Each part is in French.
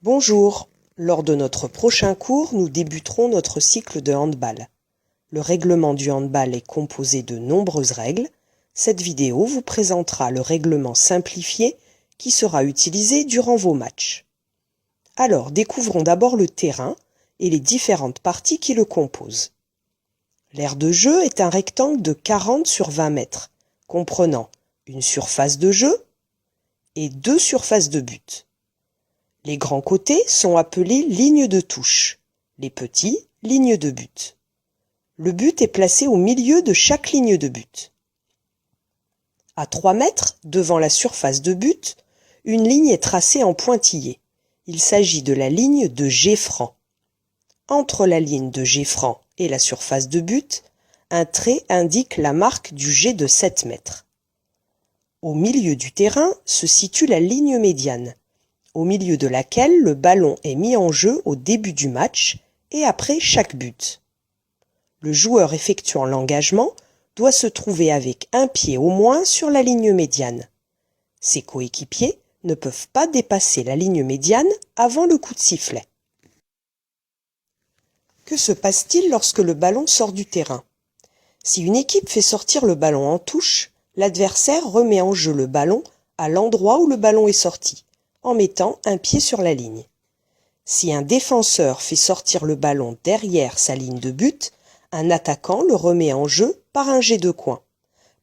Bonjour, lors de notre prochain cours, nous débuterons notre cycle de handball. Le règlement du handball est composé de nombreuses règles. Cette vidéo vous présentera le règlement simplifié qui sera utilisé durant vos matchs. Alors, découvrons d'abord le terrain et les différentes parties qui le composent. L'aire de jeu est un rectangle de 40 sur 20 mètres, comprenant une surface de jeu et 2 surfaces de but. Les grands côtés sont appelés lignes de touche, les petits, lignes de but. Le but est placé au milieu de chaque ligne de but. À 3 mètres, devant la surface de but, une ligne est tracée en pointillé. Il s'agit de la ligne de jet franc. Entre la ligne de jet franc et la surface de but, un trait indique la marque du jet de 7 mètres. Au milieu du terrain se situe la ligne médiane, au milieu de laquelle le ballon est mis en jeu au début du match et après chaque but. Le joueur effectuant l'engagement doit se trouver avec un pied au moins sur la ligne médiane. Ses coéquipiers ne peuvent pas dépasser la ligne médiane avant le coup de sifflet. Que se passe-t-il lorsque le ballon sort du terrain? Si une équipe fait sortir le ballon en touche, l'adversaire remet en jeu le ballon à l'endroit où le ballon est sorti, en mettant un pied sur la ligne. Si un défenseur fait sortir le ballon derrière sa ligne de but, un attaquant le remet en jeu par un jet de coin.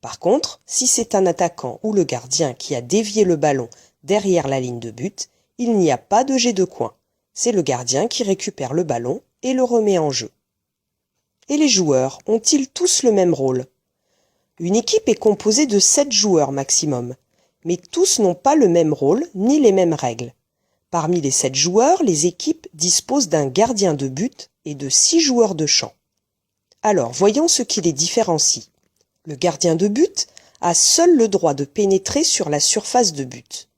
Par contre, si c'est un attaquant ou le gardien qui a dévié le ballon derrière la ligne de but, il n'y a pas de jet de coin. C'est le gardien qui récupère le ballon et le remet en jeu. Et les joueurs ont-ils tous le même rôle? Une équipe est composée de 7 joueurs maximum, mais tous n'ont pas le même rôle ni les mêmes règles. Parmi les 7 joueurs, les équipes disposent d'un gardien de but et de 6 joueurs de champ. Alors, voyons ce qui les différencie. Le gardien de but a seul le droit de pénétrer sur la surface de but.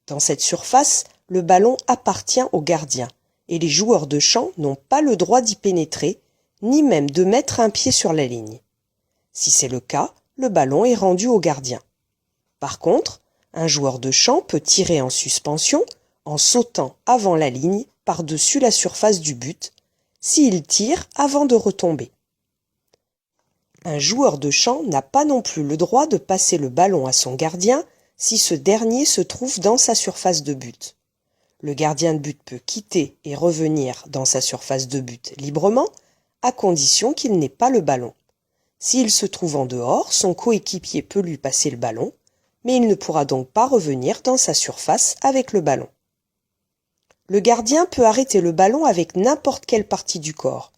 Dans cette surface, le ballon appartient au gardien et les joueurs de champ n'ont pas le droit d'y pénétrer, ni même de mettre un pied sur la ligne. Si c'est le cas, le ballon est rendu au gardien. Par contre, un joueur de champ peut tirer en suspension en sautant avant la ligne par-dessus la surface du but, s'il tire avant de retomber. Un joueur de champ n'a pas non plus le droit de passer le ballon à son gardien si ce dernier se trouve dans sa surface de but. Le gardien de but peut quitter et revenir dans sa surface de but librement, à condition qu'il n'ait pas le ballon. S'il se trouve en dehors, son coéquipier peut lui passer le ballon, mais il ne pourra donc pas revenir dans sa surface avec le ballon. Le gardien peut arrêter le ballon avec n'importe quelle partie du corps,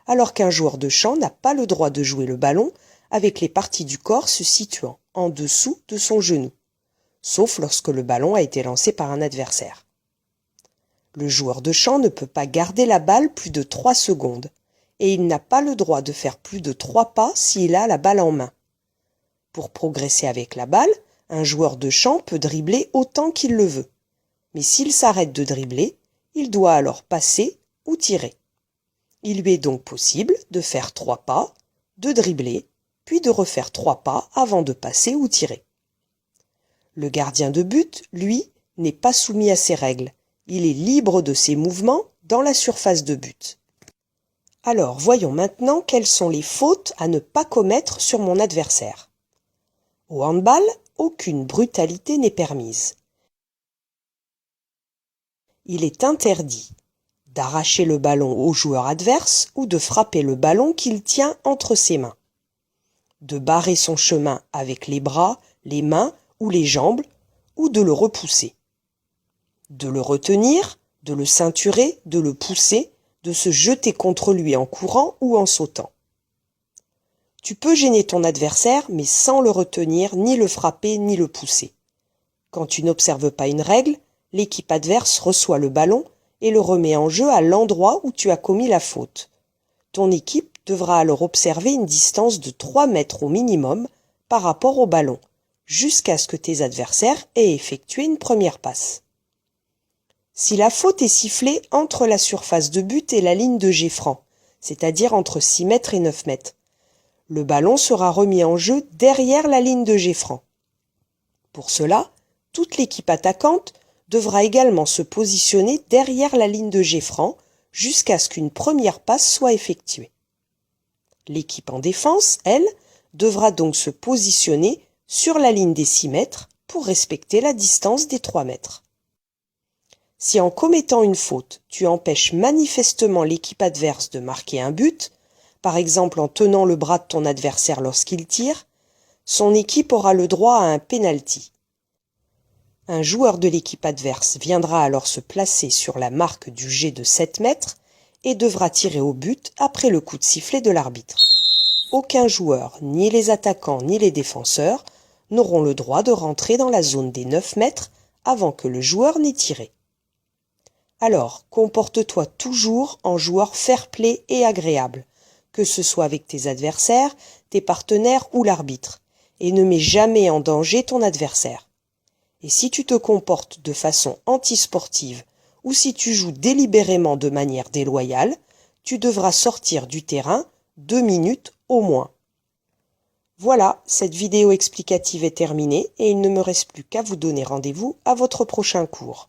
alors qu'un joueur de champ n'a pas le droit de jouer le ballon avec les parties du corps se situant en dessous de son genou, sauf lorsque le ballon a été lancé par un adversaire. Le joueur de champ ne peut pas garder la balle plus de 3 secondes, et il n'a pas le droit de faire plus de 3 pas s'il a la balle en main. Pour progresser avec la balle, un joueur de champ peut dribbler autant qu'il le veut. Mais s'il s'arrête de dribbler, il doit alors passer ou tirer. Il lui est donc possible de faire 3 pas, de dribbler, puis de refaire 3 pas avant de passer ou tirer. Le gardien de but, lui, n'est pas soumis à ces règles. Il est libre de ses mouvements dans la surface de but. Alors, voyons maintenant quelles sont les fautes à ne pas commettre sur mon adversaire. Au handball, aucune brutalité n'est permise. Il est interdit d'arracher le ballon au joueur adverse ou de frapper le ballon qu'il tient entre ses mains, de barrer son chemin avec les bras, les mains ou les jambes, ou de le repousser, de le retenir, de le ceinturer, de le pousser, de se jeter contre lui en courant ou en sautant. Tu peux gêner ton adversaire, mais sans le retenir, ni le frapper, ni le pousser. Quand tu n'observes pas une règle, l'équipe adverse reçoit le ballon et le remet en jeu à l'endroit où tu as commis la faute. Ton équipe devra alors observer une distance de 3 mètres au minimum par rapport au ballon, jusqu'à ce que tes adversaires aient effectué une première passe. Si la faute est sifflée entre la surface de but et la ligne de jet franc, c'est-à-dire entre 6 mètres et 9 mètres, le ballon sera remis en jeu derrière la ligne de jet franc. Pour cela, toute l'équipe attaquante devra également se positionner derrière la ligne de jet franc jusqu'à ce qu'une première passe soit effectuée. L'équipe en défense, elle, devra donc se positionner sur la ligne des 6 mètres pour respecter la distance des 3 mètres. Si en commettant une faute, tu empêches manifestement l'équipe adverse de marquer un but, par exemple en tenant le bras de ton adversaire lorsqu'il tire, son équipe aura le droit à un penalty. Un joueur de l'équipe adverse viendra alors se placer sur la marque du jet de 7 mètres et devra tirer au but après le coup de sifflet de l'arbitre. Aucun joueur, ni les attaquants ni les défenseurs, n'auront le droit de rentrer dans la zone des 9 mètres avant que le joueur n'ait tiré. Alors, comporte-toi toujours en joueur fair-play et agréable, que ce soit avec tes adversaires, tes partenaires ou l'arbitre, et ne mets jamais en danger ton adversaire. Et si tu te comportes de façon antisportive ou si tu joues délibérément de manière déloyale, tu devras sortir du terrain 2 minutes au moins. Voilà, cette vidéo explicative est terminée et il ne me reste plus qu'à vous donner rendez-vous à votre prochain cours.